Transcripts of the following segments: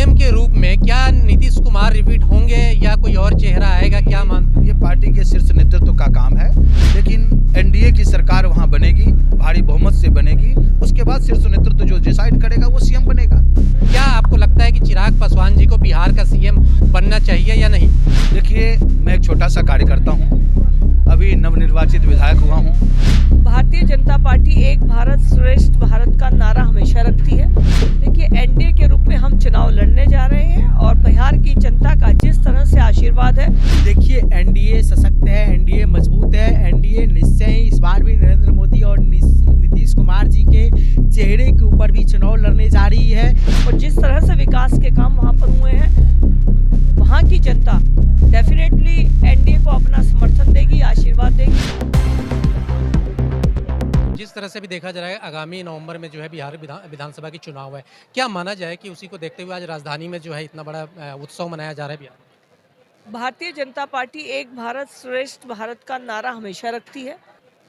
CM के रूप में क्या नीतीश कुमार रिपीट होंगे या कोई और चेहरा आएगा, क्या मानते हैं? ये पार्टी के शीर्ष नेतृत्व का काम है, लेकिन एनडीए की सरकार वहां बनेगी, भारी बहुमत से बनेगी। उसके बाद शीर्ष नेतृत्व जो डिसाइड करेगा वो सीएम बनेगा। क्या आपको लगता है कि चिराग पासवान जी को बिहार का सीएम बनना चाहिए या नहीं? देखिए, मैं एक छोटा सा कार्यकर्ता हूँ, अभी नवनिर्वाचित विधायक हुआ हूँ। भारतीय जनता पार्टी एक भारत श्रेष्ठ भारत का नारा हमेशा रखती है। देखिए, एनडीए के रूप में हम चुनाव लड़ने जा रहे हैं और बिहार की जनता का जिस तरह से आशीर्वाद है। देखिए, एनडीए सशक्त है, एनडीए मजबूत है, एनडीए निश्चय ही इस बार भी नरेंद्र मोदी और नीतीश कुमार जी के चेहरे के ऊपर भी चुनाव लड़ने जा रही है। और जिस तरह से विकास के काम वहाँ पर हुए हैं, वहाँ की जनता डेफिनेटली एनडीए को अपना समर्थन देगी, आशीर्वाद देगी। जिस तरह से भी देखा जा रहा है, आगामी नवंबर में जो है बिहार विधानसभा की चुनाव है, क्या माना जाए कि उसी को देखते हुए आज राजधानी में जो है इतना बड़ा उत्सव मनाया जा रहा है बिहार में? भारतीय जनता पार्टी एक भारत श्रेष्ठ भारत का नारा हमेशा रखती है।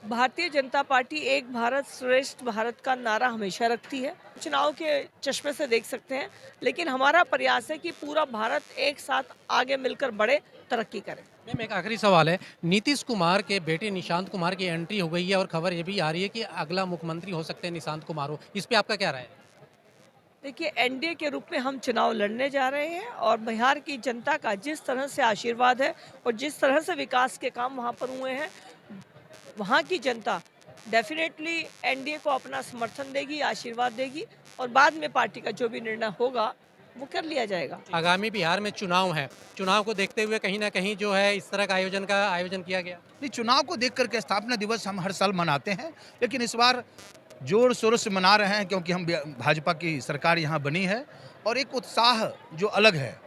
भारतीय जनता पार्टी एक भारत श्रेष्ठ भारत का नारा हमेशा रखती है। चुनाव के चश्मे से देख सकते हैं, लेकिन हमारा प्रयास है कि पूरा भारत एक साथ आगे मिलकर बढ़े, तरक्की करे। मैम, एक आखिरी सवाल है, नीतीश कुमार के बेटे निशांत कुमार की एंट्री हो गई है और खबर ये भी आ रही है कि अगला मुख्यमंत्री हो सकते हैं निशांत कुमार हो, इस पे आपका क्या राय है? देखिए, एनडीए के रूप में हम चुनाव लड़ने जा रहे हैं और बिहार की जनता का जिस तरह से आशीर्वाद है और जिस तरह से विकास के काम वहाँ पर हुए हैं, वहाँ की जनता डेफिनेटली एनडीए को अपना समर्थन देगी, आशीर्वाद देगी और बाद में पार्टी का जो भी निर्णय होगा वो कर लिया जाएगा। आगामी बिहार में चुनाव है, चुनाव को देखते हुए कहीं ना कहीं जो है इस तरह का आयोजन किया गया। नहीं, चुनाव को देख करके स्थापना दिवस हम हर साल मनाते हैं, लेकिन इस बार जोर शोर से मना रहे हैं क्योंकि हम भाजपा की सरकार यहाँ बनी है और एक उत्साह जो अलग है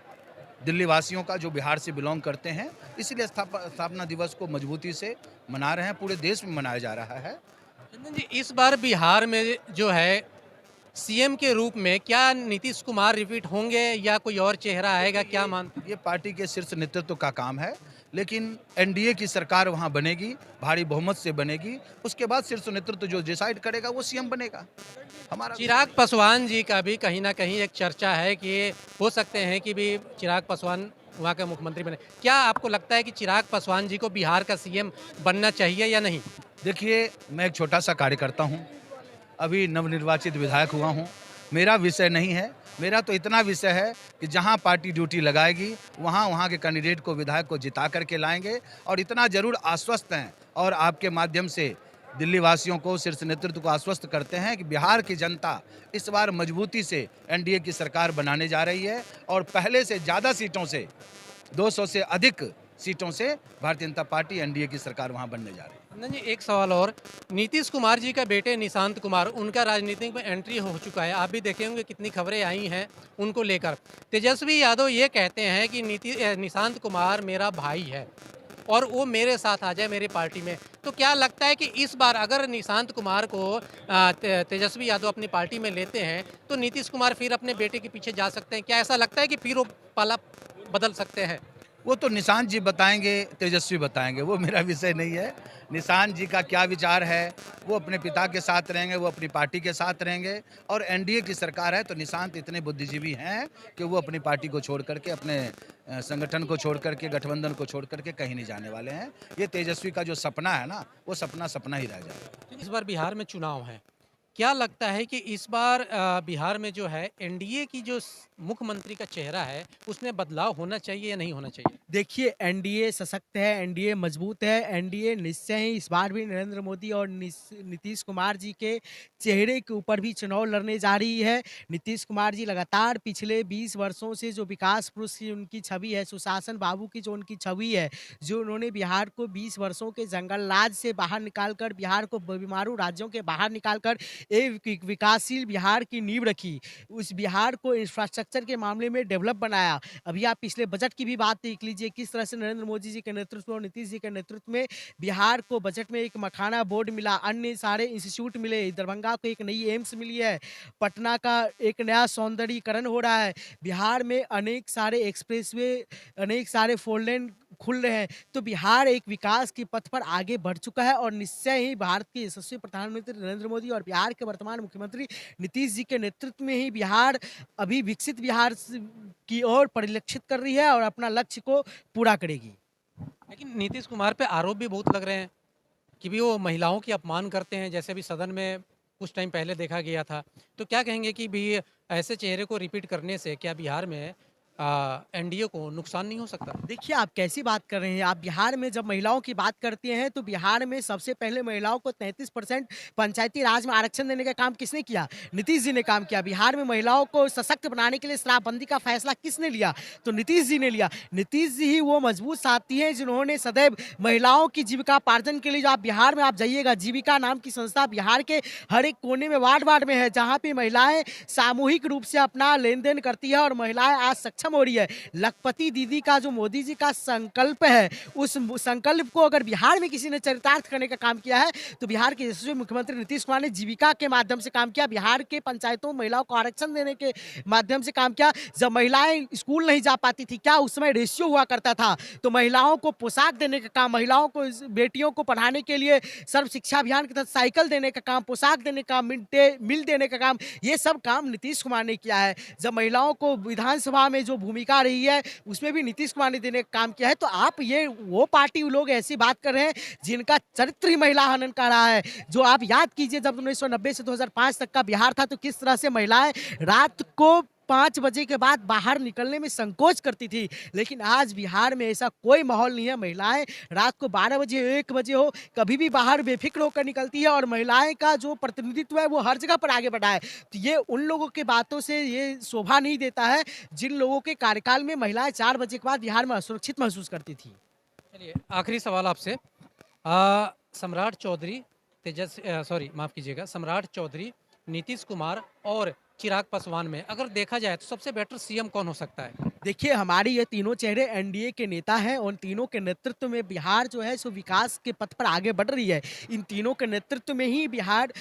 दिल्ली वासियों का जो बिहार से बिलोंग करते हैं, इसीलिए स्थापना दिवस को मजबूती से मना रहे हैं। पूरे देश में मनाया जा रहा है। चंदन जी, इस बार बिहार में जो है सीएम के रूप में क्या नीतीश कुमार रिपीट होंगे या कोई और चेहरा आएगा, क्या मानते हैं? ये पार्टी के शीर्ष नेतृत्व का काम है, लेकिन एनडीए की सरकार वहां बनेगी, भारी बहुमत से बनेगी। उसके बाद शीर्ष नेतृत्व जो डिसाइड करेगा वो सीएम बनेगा। हमारा चिराग पासवान जी का भी कहीं ना कहीं एक चर्चा है कि हो सकते हैं कि भी चिराग पासवान वहाँ का मुख्यमंत्री बने। क्या आपको लगता है कि चिराग पासवान जी को बिहार का सीएम बनना चाहिए या नहीं? देखिए, मैं एक छोटा सा कार्यकर्ता हूँ, अभी नवनिर्वाचित विधायक हुआ हूँ। मेरा विषय नहीं है, मेरा तो इतना विषय है कि जहाँ पार्टी ड्यूटी लगाएगी वहाँ के कैंडिडेट को, विधायक को जिता करके लाएंगे। और इतना जरूर आश्वस्त हैं और आपके माध्यम से दिल्ली वासियों को, शीर्ष नेतृत्व को आश्वस्त करते हैं कि बिहार की जनता इस बार मजबूती से एनडीए की सरकार बनाने जा रही है और पहले से ज़्यादा सीटों से, 200 से अधिक सीटों से भारतीय जनता पार्टी एनडीए की सरकार वहां बनने जा रही है। चंदन जी, एक सवाल और, नीतीश कुमार जी का बेटे निशांत कुमार, उनका राजनीति में एंट्री हो चुका है। आप भी देखे होंगे कितनी खबरें आई हैं उनको लेकर। तेजस्वी यादव ये कहते हैं कि निशांत कुमार मेरा भाई है और वो मेरे साथ आ जाए मेरी पार्टी में। तो क्या लगता है कि इस बार अगर निशांत कुमार को तेजस्वी यादव अपनी पार्टी में लेते हैं तो नीतीश कुमार फिर अपने बेटे के पीछे जा सकते हैं? क्या ऐसा लगता है कि फिर वो पाला बदल सकते हैं? वो तो निशांत जी बताएंगे, तेजस्वी बताएंगे, वो मेरा विषय नहीं है। निशांत जी का क्या विचार है, वो अपने पिता के साथ रहेंगे, वो अपनी पार्टी के साथ रहेंगे और एनडीए की सरकार है तो निशांत इतने बुद्धिजीवी हैं कि वो अपनी पार्टी को छोड़ करके, अपने संगठन को छोड़ करके, गठबंधन को छोड़ करके कहीं नहीं जाने वाले हैं। ये तेजस्वी का जो सपना है ना, वो सपना ही रह जाएगा। इस बार बिहार में चुनाव है, क्या लगता है कि इस बार बिहार में जो है एनडीए की जो मुख्यमंत्री का चेहरा है उसमें बदलाव होना चाहिए या नहीं होना चाहिए? देखिए, एनडीए सशक्त है, एनडीए मजबूत है, एनडीए निश्चय ही इस बार भी नरेंद्र मोदी और नीतीश कुमार जी के चेहरे के ऊपर भी चुनाव लड़ने जा रही है। नीतीश कुमार जी लगातार पिछले 20 वर्षों से जो विकास पुरुष की उनकी छवि है, सुशासन बाबू की जो उनकी छवि है, जो उन्होंने बिहार को 20 वर्षों के जंगल राज से बाहर निकालकर, बिहार को बीमारू राज्यों के बाहर निकालकर एक विकासशील बिहार की नींव रखी। उस बिहार को इंफ्रास्ट्रक्चर के मामले में डेवलप बनाया। अभी आप पिछले बजट की भी बात देख लीजिए, किस तरह से नरेंद्र मोदी जी के नेतृत्व और नीतीश जी के नेतृत्व में बिहार को बजट में एक मखाना बोर्ड मिला, अन्य सारे इंस्टीट्यूट मिले, दरभंगा को एक नई एम्स मिली है, पटना का एक नया सौंदर्यीकरण हो रहा है, बिहार में अनेक सारे एक्सप्रेसवे, अनेक सारे फोर लेन खुल रहे हैं। तो बिहार एक विकास की पथ पर आगे बढ़ चुका है और निश्चय ही भारत के यशस्वी प्रधानमंत्री नरेंद्र मोदी और बिहार के वर्तमान मुख्यमंत्री नीतीश जी के नेतृत्व में ही बिहार अभी विकसित विकसित बिहार की ओर परिलक्षित कर रही है और अपना लक्ष्य को पूरा करेगी। लेकिन नीतीश कुमार पे आरोप भी बहुत लग रहे हैं कि भी वो महिलाओं की अपमान करते हैं, जैसे अभी सदन में कुछ टाइम पहले देखा गया था। तो क्या कहेंगे कि भी ऐसे चेहरे को रिपीट करने से क्या बिहार में एनडीए को नुकसान नहीं हो सकता? देखिए, आप कैसी बात कर रहे हैं? आप बिहार में जब महिलाओं की बात करते हैं, तो बिहार में सबसे पहले महिलाओं को 33% पंचायती राज में आरक्षण देने का काम किसने किया? नीतीश जी ने काम किया। बिहार में महिलाओं को सशक्त बनाने के लिए शराबबंदी का फैसला किसने लिया? तो नीतीश जी ने लिया। नीतीश जी ही वो मजबूत साथी हैं, जिन्होंने सदैव महिलाओं की जीविकापार्जन के लिए जो आप बिहार में आप जाइएगा, जीविका नाम की संस्था बिहार के हर एक कोने में, वार्ड-वार्ड में है, जहाँ पे महिलाएँ सामूहिक रूप से अपना लेन-देन करती है और महिलाएँ आज सक्षम हो रही है। लखपति दीदी का जो मोदी जी का संकल्प है, उस संकल्प को अगर बिहार में किसी ने चरितार्थ करने का काम किया है, तो बिहार के यशस्वी मुख्यमंत्री नीतीश कुमार ने जीविका के माध्यम से काम किया। बिहार के पंचायतों में महिलाओं को आरक्षण देने के माध्यम से काम किया। जब महिलाएं स्कूल नहीं जा पाती थी, क्या उस समय रेशियो हुआ करता था, तो महिलाओं को पोशाक देने का काम, महिलाओं को बेटियों को पढ़ाने के लिए सर्व शिक्षा अभियान के तहत साइकिल देने का काम, पोशाक देने का, मिड डे मील देने का काम, ये सब काम नीतीश कुमार ने किया है। जब महिलाओं को विधानसभा में जो भूमिका रही है, उसमें भी नीतीश कुमार ने देने का काम किया है। तो आप ये वो पार्टी लोग ऐसी बात कर रहे हैं जिनका चरित्र ही महिला हनन का रहा है। जो आप याद कीजिए, जब 1990 से 2005 तक का बिहार था, तो किस तरह से महिलाएं रात को 5 बजे के बाद बाहर निकलने में संकोच करती थी। लेकिन आज बिहार में ऐसा कोई माहौल नहीं है। महिलाएं रात को 12 बजे, 1 बजे हो, कभी भी बाहर बेफिक्र होकर निकलती है और महिलाएं का जो प्रतिनिधित्व है, वो हर जगह पर आगे बढ़ा है। तो ये उन लोगों की बातों से ये शोभा नहीं देता है, जिन लोगों के कार्यकाल में महिलाएं 4 बजे के बाद बिहार में असुरक्षित महसूस करती थी। चलिए, आखिरी सवाल आपसे। सम्राट चौधरी सॉरी माफ़ कीजिएगा, सम्राट चौधरी, नीतीश कुमार और चिराग पासवान में अगर देखा जाए तो सबसे बेटर सीएम कौन हो सकता है? देखिए, हमारे ये तीनों चेहरे एनडीए के नेता हैं और तीनों के नेतृत्व में बिहार जो है सो विकास के पथ पर आगे बढ़ रही है। इन तीनों के नेतृत्व में ही बिहार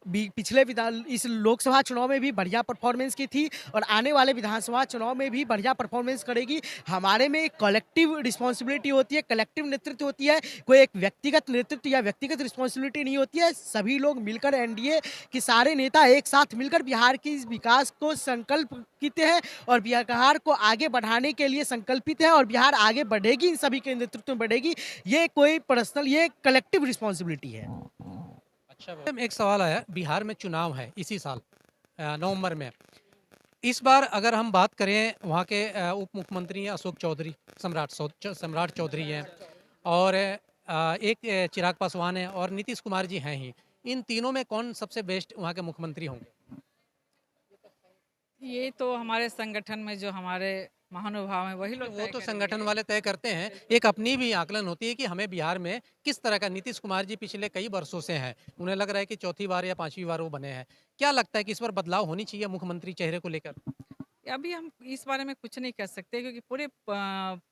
पिछले विधान इस लोकसभा चुनाव में भी बढ़िया परफॉर्मेंस की थी और आने वाले विधानसभा चुनाव में भी बढ़िया परफॉर्मेंस करेगी। हमारे में एक कलेक्टिव रिस्पॉन्सिबिलिटी होती है, कलेक्टिव नेतृत्व होती है। कोई एक व्यक्तिगत नेतृत्व या व्यक्तिगत रिस्पॉन्सिबिलिटी नहीं होती है। सभी लोग मिलकर एनडीए के सारे नेता एक साथ मिलकर बिहार की इस विकास को संकल्पित हैं और बिहार को आगे बढ़ाने के लिए संकल्पित है और बिहार आगे बढ़ेगी, इन सभी के नेतृत्व में बढ़ेगी। ये कोई पर्सनल, ये कलेक्टिव रिस्पॉन्सिबिलिटी है। अच्छा, एक सवाल आया, बिहार में चुनाव है इसी साल नवंबर में। इस बार अगर हम बात करें, वहाँ के उप मुख्यमंत्री हैं अशोक चौधरी, सम्राट चौधरी हैं और एक चिराग पासवान है और नीतीश कुमार जी हैं ही। इन तीनों में कौन सबसे बेस्ट वहाँ के मुख्यमंत्री होंगे? ये तो हमारे संगठन में जो हमारे महानुभाव हैं वही लोग वो तय तो करेंगे। संगठन वाले तय करते हैं। एक अपनी भी आकलन होती है कि हमें बिहार में किस तरह का, नीतीश कुमार जी पिछले कई वर्षों से हैं, उन्हें लग रहा है कि चौथी बार या 5वीं बार वो बने हैं। क्या लगता है कि इस बार बदलाव होनी चाहिए मुख्यमंत्री चेहरे को लेकर? अभी हम इस बारे में कुछ नहीं कह सकते क्योंकि पूरे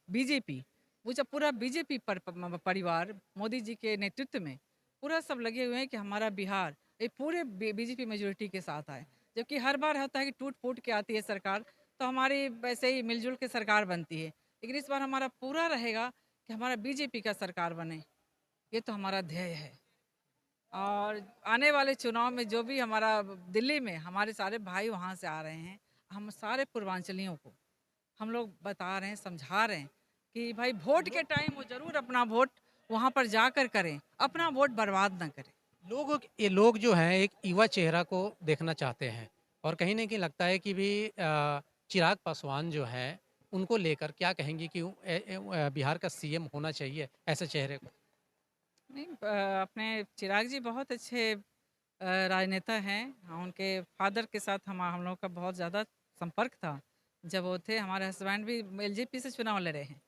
बीजेपी, वो जब पूरा बीजेपी परिवार मोदी जी के नेतृत्व में पूरा सब लगे हुए हैं कि हमारा बिहार ये पूरे बीजेपी मेजोरिटी के साथ आए। जबकि हर बार होता है कि टूट फूट के आती है सरकार, तो हमारी वैसे ही मिलजुल के सरकार बनती है। लेकिन इस बार हमारा पूरा रहेगा कि हमारा बीजेपी का सरकार बने, ये तो हमारा ध्येय है। और आने वाले चुनाव में जो भी हमारा दिल्ली में हमारे सारे भाई वहाँ से आ रहे हैं, हम सारे पूर्वांचलियों को हम लोग बता रहे हैं, समझा रहे हैं कि भाई वोट के टाइम वो जरूर अपना वोट वहाँ पर जाकर करें, अपना वोट बर्बाद ना करें। ये लोग जो हैं एक युवा चेहरा को देखना चाहते हैं और कहीं न कहीं लगता है कि भी चिराग पासवान जो हैं, उनको लेकर क्या कहेंगी कि बिहार का सीएम होना चाहिए ऐसे चेहरे को? नहीं, अपने चिराग जी बहुत अच्छे राजनेता हैं। हाँ, उनके फादर के साथ हम लोगों का बहुत ज़्यादा संपर्क था। जब वो थे, हमारे हस्बैंड भी एलजेपी से चुनाव लड़े हैं।